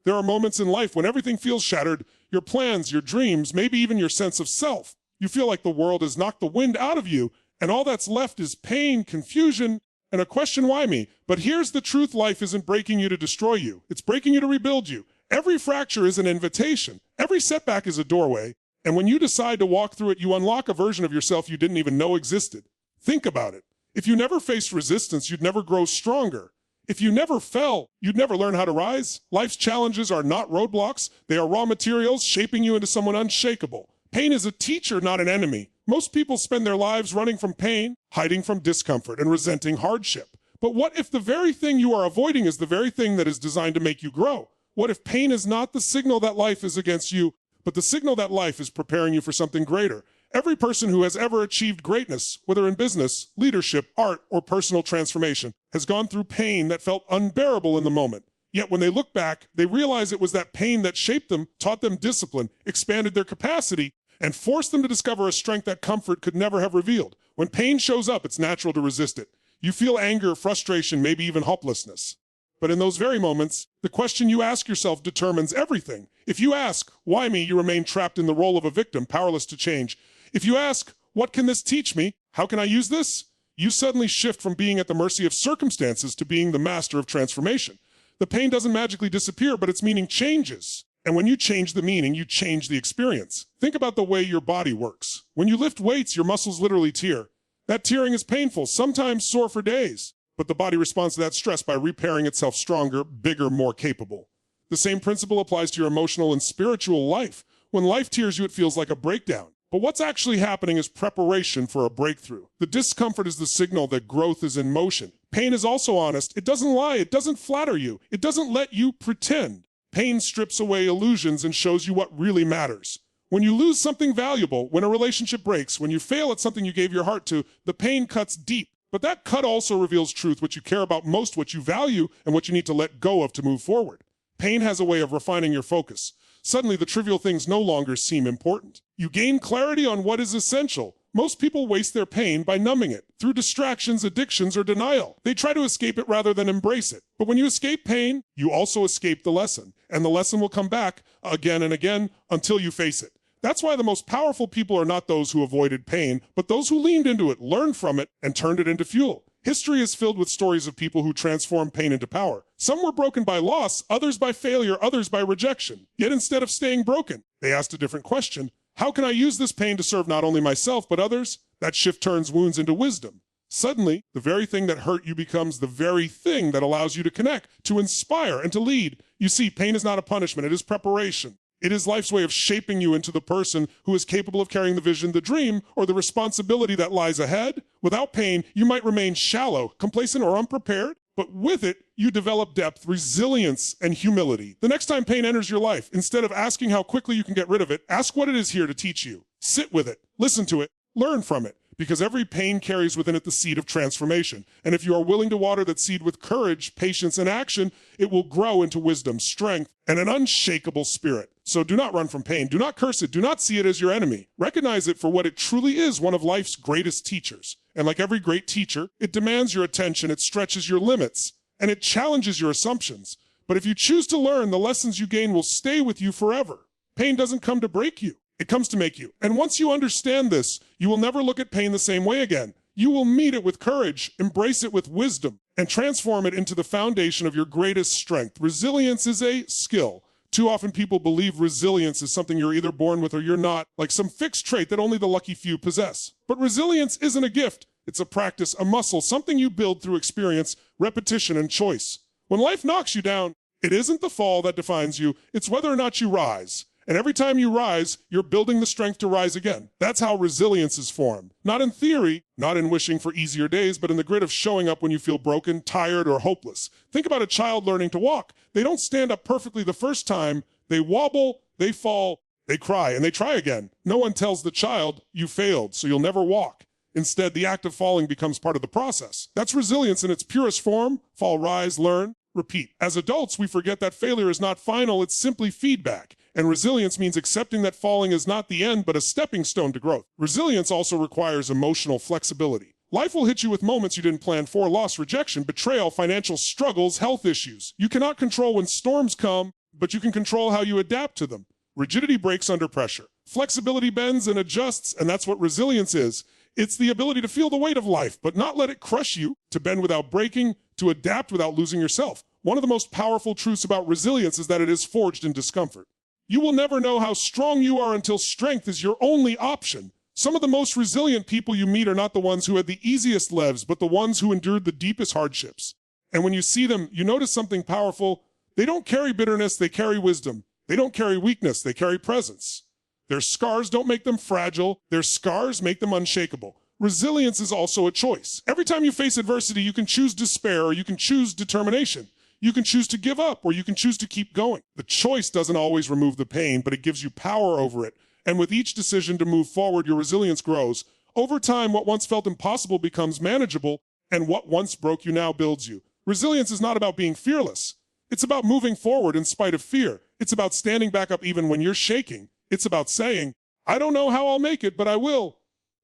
There are moments in life when everything feels shattered, your plans, your dreams, maybe even your sense of self. You feel like the world has knocked the wind out of you, and all that's left is pain, confusion, and a question, why me? But here's the truth: life isn't breaking you to destroy you. It's breaking you to rebuild you. Every fracture is an invitation. Every setback is a doorway. And when you decide to walk through it, you unlock a version of yourself you didn't even know existed. Think about it. If you never faced resistance, you'd never grow stronger. If you never fell, you'd never learn how to rise. Life's challenges are not roadblocks. They are raw materials shaping you into someone unshakable. Pain is a teacher, not an enemy. Most people spend their lives running from pain, hiding from discomfort, and resenting hardship. But what if the very thing you are avoiding is the very thing that is designed to make you grow? What if pain is not the signal that life is against you, but the signal that life is preparing you for something greater? Every person who has ever achieved greatness, whether in business, leadership, art, or personal transformation, has gone through pain that felt unbearable in the moment. Yet when they look back, they realize it was that pain that shaped them, taught them discipline, expanded their capacity, and forced them to discover a strength that comfort could never have revealed. When pain shows up, it's natural to resist it. You feel anger, frustration, maybe even helplessness. But in those very moments, the question you ask yourself determines everything. If you ask, why me, you remain trapped in the role of a victim, powerless to change. If you ask, what can this teach me? How can I use this? You suddenly shift from being at the mercy of circumstances to being the master of transformation. The pain doesn't magically disappear, but its meaning changes. And when you change the meaning, you change the experience. Think about the way your body works. When you lift weights, your muscles literally tear. That tearing is painful, sometimes sore for days. But the body responds to that stress by repairing itself stronger, bigger, more capable. The same principle applies to your emotional and spiritual life. When life tears you, it feels like a breakdown. But what's actually happening is preparation for a breakthrough. The discomfort is the signal that growth is in motion. Pain is also honest. It doesn't lie. It doesn't flatter you. It doesn't let you pretend. Pain strips away illusions and shows you what really matters. When you lose something valuable, when a relationship breaks, when you fail at something you gave your heart to, the pain cuts deep. But that cut also reveals truth, what you care about most, what you value, and what you need to let go of to move forward. Pain has a way of refining your focus. Suddenly, the trivial things no longer seem important. You gain clarity on what is essential. Most people waste their pain by numbing it, through distractions, addictions, or denial. They try to escape it rather than embrace it. But when you escape pain, you also escape the lesson. And the lesson will come back again and again until you face it. That's why the most powerful people are not those who avoided pain, but those who leaned into it, learned from it, and turned it into fuel. History is filled with stories of people who transformed pain into power. Some were broken by loss, others by failure, others by rejection. Yet instead of staying broken, they asked a different question. How can I use this pain to serve not only myself, but others? That shift turns wounds into wisdom. Suddenly, the very thing that hurt you becomes the very thing that allows you to connect, to inspire, and to lead. You see, pain is not a punishment, it is preparation. It is life's way of shaping you into the person who is capable of carrying the vision, the dream, or the responsibility that lies ahead. Without pain, you might remain shallow, complacent, or unprepared. But with it, you develop depth, resilience, and humility. The next time pain enters your life, instead of asking how quickly you can get rid of it, ask what it is here to teach you. Sit with it, listen to it, learn from it. Because every pain carries within it the seed of transformation. And if you are willing to water that seed with courage, patience, and action, it will grow into wisdom, strength, and an unshakable spirit. So do not run from pain. Do not curse it. Do not see it as your enemy. Recognize it for what it truly is, one of life's greatest teachers. And like every great teacher, it demands your attention, it stretches your limits, and it challenges your assumptions. But if you choose to learn, the lessons you gain will stay with you forever. Pain doesn't come to break you. It comes to make you. And once you understand this, you will never look at pain the same way again. You will meet it with courage, embrace it with wisdom, and transform it into the foundation of your greatest strength. Resilience is a skill. Too often people believe resilience is something you're either born with or you're not, like some fixed trait that only the lucky few possess. But resilience isn't a gift. It's a practice, a muscle, something you build through experience, repetition, and choice. When life knocks you down, it isn't the fall that defines you, it's whether or not you rise. And every time you rise, you're building the strength to rise again. That's how resilience is formed. Not in theory, not in wishing for easier days, but in the grit of showing up when you feel broken, tired, or hopeless. Think about a child learning to walk. They don't stand up perfectly the first time. They wobble, they fall, they cry, and they try again. No one tells the child, you failed, so you'll never walk. Instead, the act of falling becomes part of the process. That's resilience in its purest form. Fall, rise, learn, repeat. As adults, we forget that failure is not final, it's simply feedback. And resilience means accepting that falling is not the end, but a stepping stone to growth. Resilience also requires emotional flexibility. Life will hit you with moments you didn't plan for: loss, rejection, betrayal, financial struggles, health issues. You cannot control when storms come, but you can control how you adapt to them. Rigidity breaks under pressure. Flexibility bends and adjusts, and that's what resilience is. It's the ability to feel the weight of life, but not let it crush you, to bend without breaking, to adapt without losing yourself. One of the most powerful truths about resilience is that it is forged in discomfort. You will never know how strong you are until strength is your only option. Some of the most resilient people you meet are not the ones who had the easiest lives, but the ones who endured the deepest hardships. And when you see them, you notice something powerful. They don't carry bitterness, they carry wisdom. They don't carry weakness, they carry presence. Their scars don't make them fragile, their scars make them unshakable. Resilience is also a choice. Every time you face adversity, you can choose despair or you can choose determination. You can choose to give up or you can choose to keep going. The choice doesn't always remove the pain, but it gives you power over it. And with each decision to move forward, your resilience grows. Over time, what once felt impossible becomes manageable, and what once broke you now builds you. Resilience is not about being fearless. It's about moving forward in spite of fear. It's about standing back up even when you're shaking. It's about saying, I don't know how I'll make it, but I will.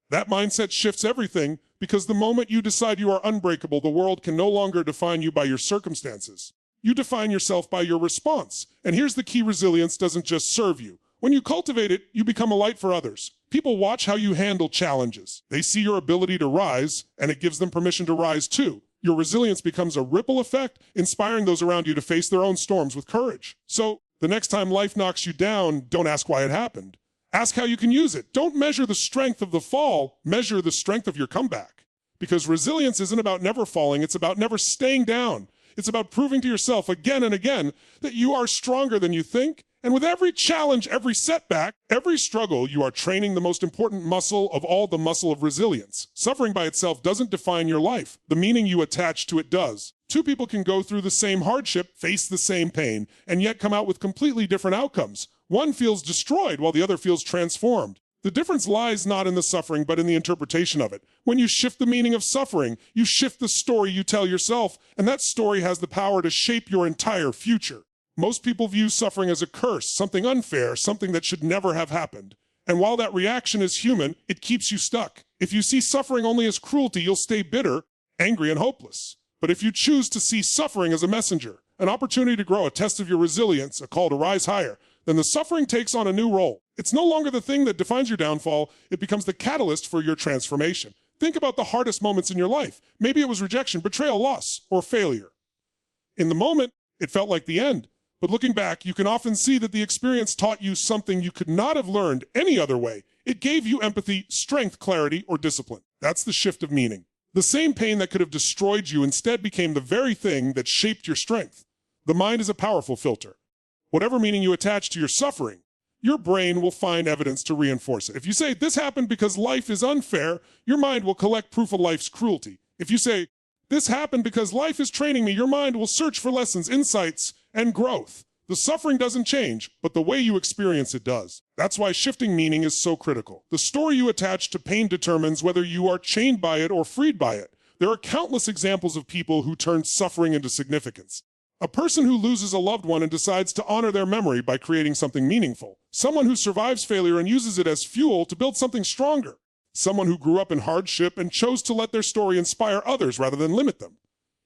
That mindset shifts everything, because the moment you decide you are unbreakable, the world can no longer define you by your circumstances. You define yourself by your response. And here's the key: resilience doesn't just serve you. When you cultivate it, you become a light for others. People watch how you handle challenges. They see your ability to rise, and it gives them permission to rise too. Your resilience becomes a ripple effect, inspiring those around you to face their own storms with courage. So, the next time life knocks you down, don't ask why it happened. Ask how you can use it. Don't measure the strength of the fall, measure the strength of your comeback. Because resilience isn't about never falling, it's about never staying down. It's about proving to yourself again and again that you are stronger than you think. And with every challenge, every setback, every struggle, you are training the most important muscle of all, the muscle of resilience. Suffering by itself doesn't define your life. The meaning you attach to it does. Two people can go through the same hardship, face the same pain, and yet come out with completely different outcomes. One feels destroyed while the other feels transformed. The difference lies not in the suffering, but in the interpretation of it. When you shift the meaning of suffering, you shift the story you tell yourself, and that story has the power to shape your entire future. Most people view suffering as a curse, something unfair, something that should never have happened. And while that reaction is human, it keeps you stuck. If you see suffering only as cruelty, you'll stay bitter, angry, and hopeless. But if you choose to see suffering as a messenger, an opportunity to grow, a test of your resilience, a call to rise higher, then the suffering takes on a new role. It's no longer the thing that defines your downfall, it becomes the catalyst for your transformation. Think about the hardest moments in your life. Maybe it was rejection, betrayal, loss, or failure. In the moment, it felt like the end. But looking back, you can often see that the experience taught you something you could not have learned any other way. It gave you empathy, strength, clarity, or discipline. That's the shift of meaning. The same pain that could have destroyed you instead became the very thing that shaped your strength. The mind is a powerful filter. Whatever meaning you attach to your suffering, your brain will find evidence to reinforce it. If you say, this happened because life is unfair, your mind will collect proof of life's cruelty. If you say, this happened because life is training me, your mind will search for lessons, insights, and growth. The suffering doesn't change, but the way you experience it does. That's why shifting meaning is so critical. The story you attach to pain determines whether you are chained by it or freed by it. There are countless examples of people who turn suffering into significance. A person who loses a loved one and decides to honor their memory by creating something meaningful. Someone who survives failure and uses it as fuel to build something stronger. Someone who grew up in hardship and chose to let their story inspire others rather than limit them.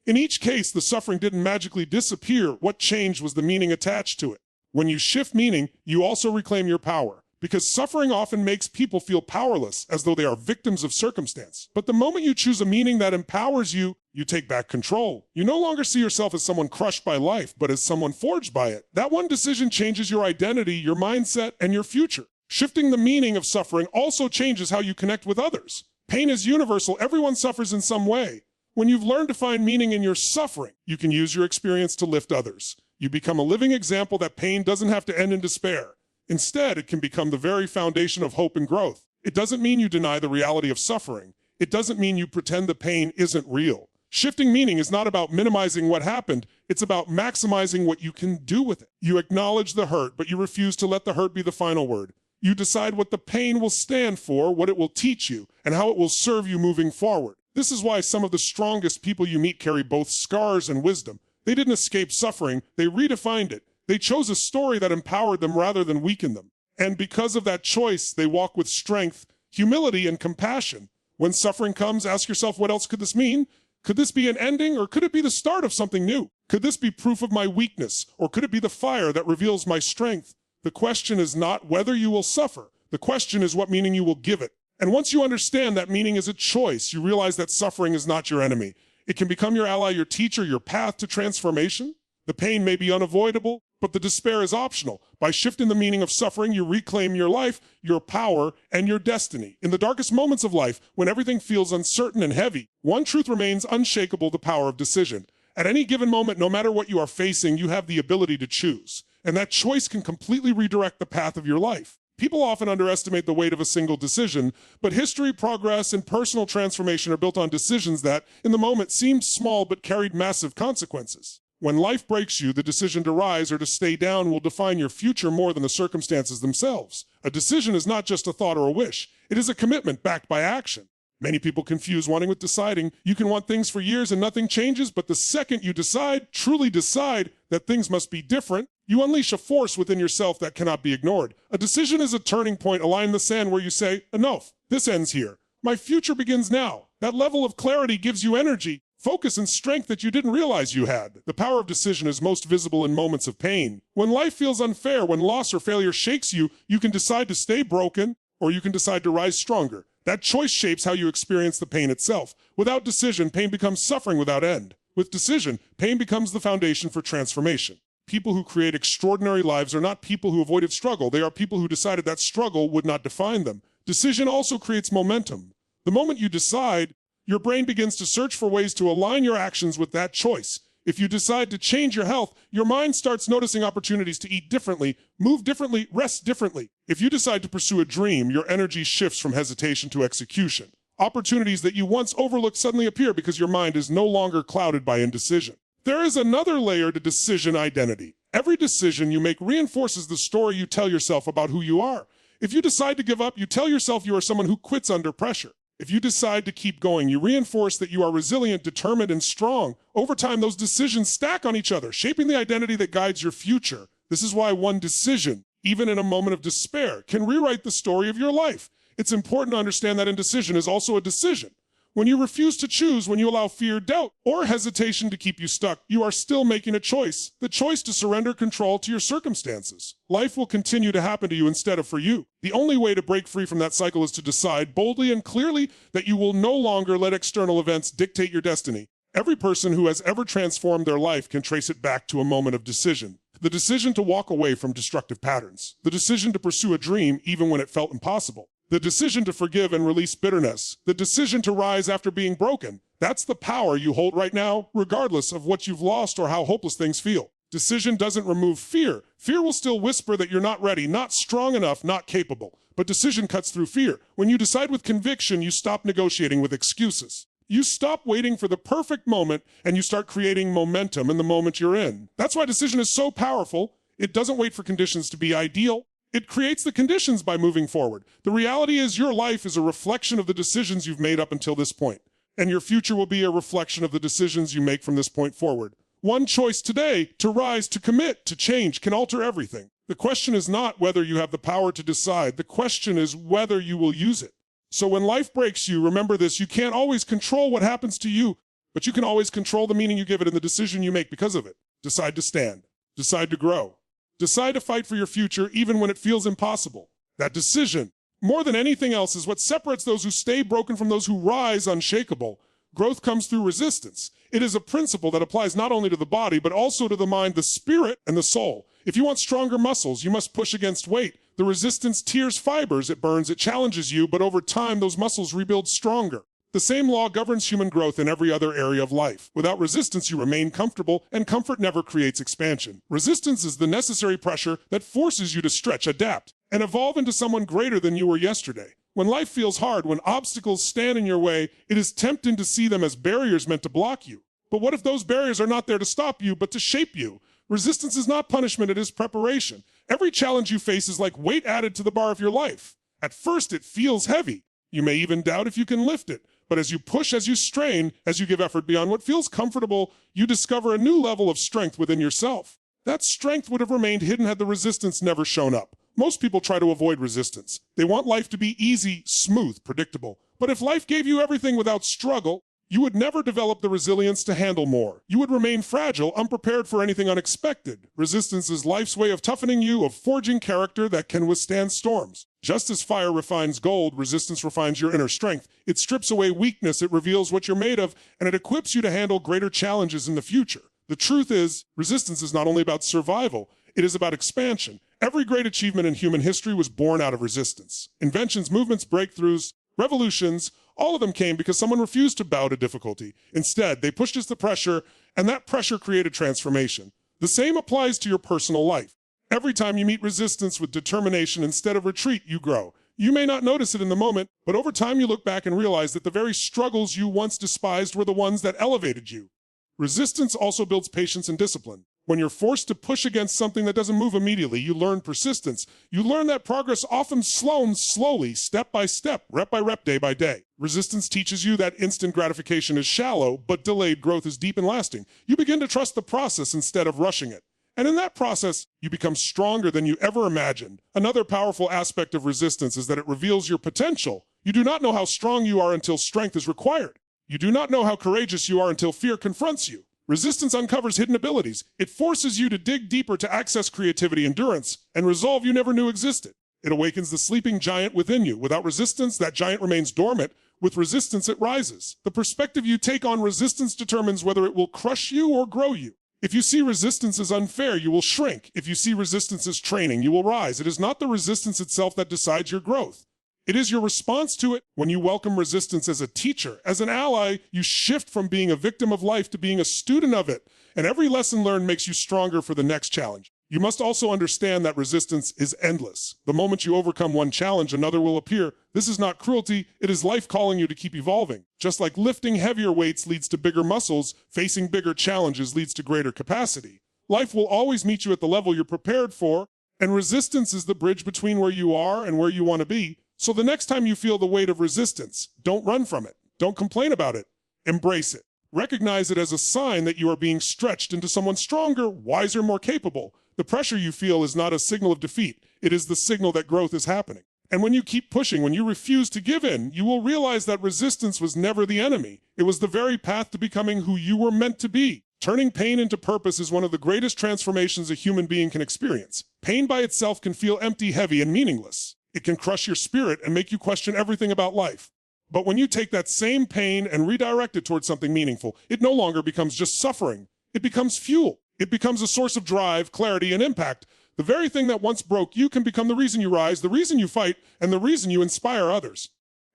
In each case, the suffering didn't magically disappear. What changed was the meaning attached to it. When you shift meaning, you also reclaim your power. Because suffering often makes people feel powerless, as though they are victims of circumstance. But the moment you choose a meaning that empowers you, you take back control. You no longer see yourself as someone crushed by life, but as someone forged by it. That one decision changes your identity, your mindset, and your future. Shifting the meaning of suffering also changes how you connect with others. Pain is universal. Everyone suffers in some way. When you've learned to find meaning in your suffering, you can use your experience to lift others. You become a living example that pain doesn't have to end in despair. Instead, it can become the very foundation of hope and growth. It doesn't mean you deny the reality of suffering. It doesn't mean you pretend the pain isn't real. Shifting meaning is not about minimizing what happened. It's about maximizing what you can do with it. You acknowledge the hurt, but you refuse to let the hurt be the final word. You decide what the pain will stand for, what it will teach you, and how it will serve you moving forward. This is why some of the strongest people you meet carry both scars and wisdom. They didn't escape suffering, they redefined it. They chose a story that empowered them rather than weakened them. And because of that choice, they walk with strength, humility, and compassion. When suffering comes, ask yourself, what else could this mean? Could this be an ending, or could it be the start of something new? Could this be proof of my weakness, or could it be the fire that reveals my strength? The question is not whether you will suffer. The question is what meaning you will give it. And once you understand that meaning is a choice, you realize that suffering is not your enemy. It can become your ally, your teacher, your path to transformation. The pain may be unavoidable, but the despair is optional. By shifting the meaning of suffering, you reclaim your life, your power, and your destiny. In the darkest moments of life, when everything feels uncertain and heavy, one truth remains unshakable: the power of decision. At any given moment, no matter what you are facing, you have the ability to choose. And that choice can completely redirect the path of your life. People often underestimate the weight of a single decision, but history, progress, and personal transformation are built on decisions that, in the moment, seemed small but carried massive consequences. When life breaks you, the decision to rise or to stay down will define your future more than the circumstances themselves. A decision is not just a thought or a wish. It is a commitment backed by action. Many people confuse wanting with deciding. You can want things for years and nothing changes, but the second you decide, truly decide, that things must be different, you unleash a force within yourself that cannot be ignored. A decision is a turning point, a line in the sand where you say, enough, this ends here. My future begins now. That level of clarity gives you energy, focus, and strength that you didn't realize you had. The power of decision is most visible in moments of pain. When life feels unfair, when loss or failure shakes you, you can decide to stay broken, or you can decide to rise stronger. That choice shapes how you experience the pain itself. Without decision, pain becomes suffering without end. With decision, pain becomes the foundation for transformation. People who create extraordinary lives are not people who avoided struggle. They are people who decided that struggle would not define them. Decision also creates momentum. The moment you decide, your brain begins to search for ways to align your actions with that choice. If you decide to change your health, your mind starts noticing opportunities to eat differently, move differently, rest differently. If you decide to pursue a dream, your energy shifts from hesitation to execution. Opportunities that you once overlooked suddenly appear because your mind is no longer clouded by indecision. There is another layer to decision identity. Every decision you make reinforces the story you tell yourself about who you are. If you decide to give up, you tell yourself you are someone who quits under pressure. If you decide to keep going, you reinforce that you are resilient, determined, and strong. Over time, those decisions stack on each other, shaping the identity that guides your future. This is why one decision, even in a moment of despair, can rewrite the story of your life. It's important to understand that indecision is also a decision. When you refuse to choose, when you allow fear, doubt, or hesitation to keep you stuck, you are still making a choice. The choice to surrender control to your circumstances. Life will continue to happen to you instead of for you. The only way to break free from that cycle is to decide boldly and clearly that you will no longer let external events dictate your destiny. Every person who has ever transformed their life can trace it back to a moment of decision. The decision to walk away from destructive patterns. The decision to pursue a dream even when it felt impossible. The decision to forgive and release bitterness. The decision to rise after being broken. That's the power you hold right now, regardless of what you've lost or how hopeless things feel. Decision doesn't remove fear. Fear will still whisper that you're not ready, not strong enough, not capable. But decision cuts through fear. When you decide with conviction, you stop negotiating with excuses. You stop waiting for the perfect moment and you start creating momentum in the moment you're in. That's why decision is so powerful. It doesn't wait for conditions to be ideal. It creates the conditions by moving forward. The reality is your life is a reflection of the decisions you've made up until this point, and your future will be a reflection of the decisions you make from this point forward. One choice today, to rise, to commit, to change, can alter everything. The question is not whether you have the power to decide. The question is whether you will use it. So when life breaks you, remember this: you can't always control what happens to you, but you can always control the meaning you give it and the decision you make because of it. Decide to stand. Decide to grow. Decide to fight for your future even when it feels impossible. That decision, more than anything else, is what separates those who stay broken from those who rise unshakable. Growth comes through resistance. It is a principle that applies not only to the body, but also to the mind, the spirit, and the soul. If you want stronger muscles, you must push against weight. The resistance tears fibers, it burns, it challenges you, but over time, those muscles rebuild stronger. The same law governs human growth in every other area of life. Without resistance, you remain comfortable, and comfort never creates expansion. Resistance is the necessary pressure that forces you to stretch, adapt, and evolve into someone greater than you were yesterday. When life feels hard, when obstacles stand in your way, it is tempting to see them as barriers meant to block you. But what if those barriers are not there to stop you, but to shape you? Resistance is not punishment, it is preparation. Every challenge you face is like weight added to the bar of your life. At first, it feels heavy. You may even doubt if you can lift it. But as you push, as you strain, as you give effort beyond what feels comfortable, you discover a new level of strength within yourself. That strength would have remained hidden had the resistance never shown up. Most people try to avoid resistance. They want life to be easy, smooth, predictable. But if life gave you everything without struggle, You would never develop the resilience to handle more. You would remain fragile, unprepared for anything unexpected. Resistance is life's way of toughening you, of forging character that can withstand storms. Just as fire refines gold, resistance refines your inner strength. It strips away weakness, it reveals what you're made of, and it equips you to handle greater challenges in the future. The truth is, resistance is not only about survival, it is about expansion. Every great achievement in human history was born out of resistance. Inventions, movements, breakthroughs, revolutions, all of them came because someone refused to bow to difficulty. Instead, they pushed us to pressure, and that pressure created transformation. The same applies to your personal life. Every time you meet resistance with determination instead of retreat, you grow. You may not notice it in the moment, but over time you look back and realize that the very struggles you once despised were the ones that elevated you. Resistance also builds patience and discipline. When you're forced to push against something that doesn't move immediately, you learn persistence. You learn that progress often slowly, step by step, rep by rep, day by day. Resistance teaches you that instant gratification is shallow, but delayed growth is deep and lasting. You begin to trust the process instead of rushing it. And in that process, you become stronger than you ever imagined. Another powerful aspect of resistance is that it reveals your potential. You do not know how strong you are until strength is required. You do not know how courageous you are until fear confronts you. Resistance uncovers hidden abilities. It forces you to dig deeper to access creativity, endurance, and resolve you never knew existed. It awakens the sleeping giant within you. Without resistance, that giant remains dormant. With resistance, it rises. The perspective you take on resistance determines whether it will crush you or grow you. If you see resistance as unfair, you will shrink. If you see resistance as training, you will rise. It is not the resistance itself that decides your growth. It is your response to it. When you welcome resistance as a teacher, as an ally, you shift from being a victim of life to being a student of it. And every lesson learned makes you stronger for the next challenge. You must also understand that resistance is endless. The moment you overcome one challenge, another will appear. This is not cruelty, it is life calling you to keep evolving. Just like lifting heavier weights leads to bigger muscles, facing bigger challenges leads to greater capacity. Life will always meet you at the level you're prepared for, and resistance is the bridge between where you are and where you want to be. So the next time you feel the weight of resistance, don't run from it. Don't complain about it. Embrace it. Recognize it as a sign that you are being stretched into someone stronger, wiser, more capable. The pressure you feel is not a signal of defeat. It is the signal that growth is happening. And when you keep pushing, when you refuse to give in, you will realize that resistance was never the enemy. It was the very path to becoming who you were meant to be. Turning pain into purpose is one of the greatest transformations a human being can experience. Pain by itself can feel empty, heavy, and meaningless. It can crush your spirit and make you question everything about life. But when you take that same pain and redirect it towards something meaningful, it no longer becomes just suffering. It becomes fuel. It becomes a source of drive, clarity, and impact. The very thing that once broke you can become the reason you rise, the reason you fight, and the reason you inspire others.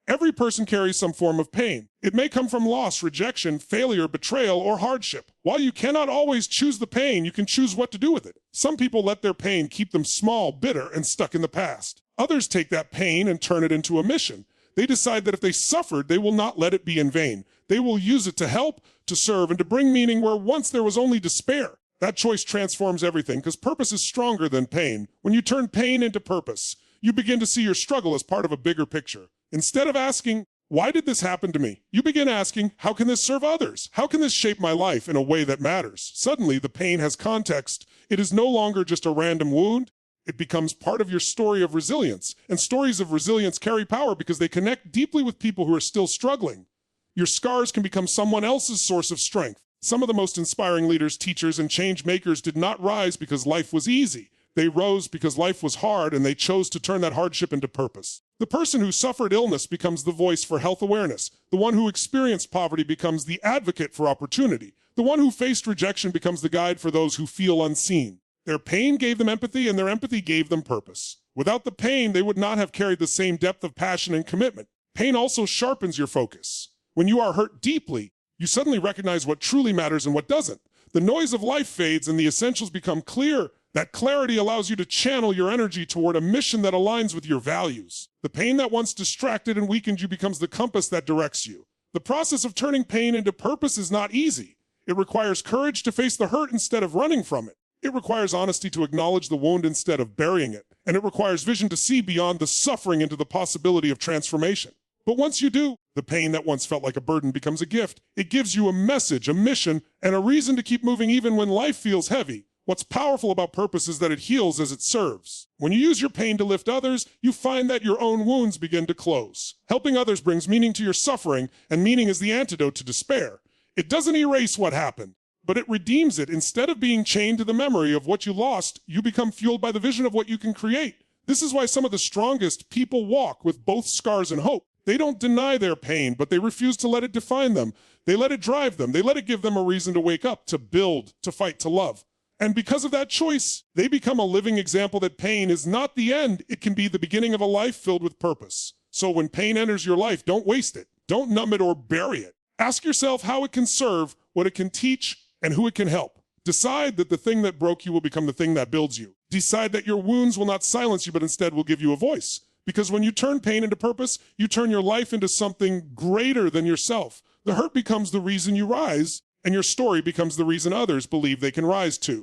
Every person carries some form of pain. It may come from loss, rejection, failure, betrayal, or hardship. While you cannot always choose the pain, you can choose what to do with it. Some people let their pain keep them small, bitter, and stuck in the past. Others take that pain and turn it into a mission. They decide that if they suffered, they will not let it be in vain. They will use it to help, to serve, and to bring meaning where once there was only despair. That choice transforms everything, because purpose is stronger than pain. When you turn pain into purpose, you begin to see your struggle as part of a bigger picture. Instead of asking, why did this happen to me? You begin asking, how can this serve others? How can this shape my life in a way that matters? Suddenly, the pain has context. It is no longer just a random wound. It becomes part of your story of resilience. And stories of resilience carry power because they connect deeply with people who are still struggling. Your scars can become someone else's source of strength. Some of the most inspiring leaders, teachers, and change makers did not rise because life was easy. They rose because life was hard, and they chose to turn that hardship into purpose. The person who suffered illness becomes the voice for health awareness. The one who experienced poverty becomes the advocate for opportunity. The one who faced rejection becomes the guide for those who feel unseen. Their pain gave them empathy, and their empathy gave them purpose. Without the pain, they would not have carried the same depth of passion and commitment. Pain also sharpens your focus. When you are hurt deeply, you suddenly recognize what truly matters and what doesn't. The noise of life fades and the essentials become clear. That clarity allows you to channel your energy toward a mission that aligns with your values. The pain that once distracted and weakened you becomes the compass that directs you. The process of turning pain into purpose is not easy. It requires courage to face the hurt instead of running from it. It requires honesty to acknowledge the wound instead of burying it. And it requires vision to see beyond the suffering into the possibility of transformation. But once you do, the pain that once felt like a burden becomes a gift. It gives you a message, a mission, and a reason to keep moving even when life feels heavy. What's powerful about purpose is that it heals as it serves. When you use your pain to lift others, you find that your own wounds begin to close. Helping others brings meaning to your suffering, and meaning is the antidote to despair. It doesn't erase what happened, but it redeems it. Instead of being chained to the memory of what you lost, you become fueled by the vision of what you can create. This is why some of the strongest people walk with both scars and hope. They don't deny their pain, but they refuse to let it define them. They let it drive them. They let it give them a reason to wake up, to build, to fight, to love. And because of that choice, they become a living example that pain is not the end. It can be the beginning of a life filled with purpose. So when pain enters your life, don't waste it. Don't numb it or bury it. Ask yourself how it can serve, what it can teach, and who it can help. Decide that the thing that broke you will become the thing that builds you. Decide that your wounds will not silence you, but instead will give you a voice. Because when you turn pain into purpose, you turn your life into something greater than yourself. The hurt becomes the reason you rise, and your story becomes the reason others believe they can rise too.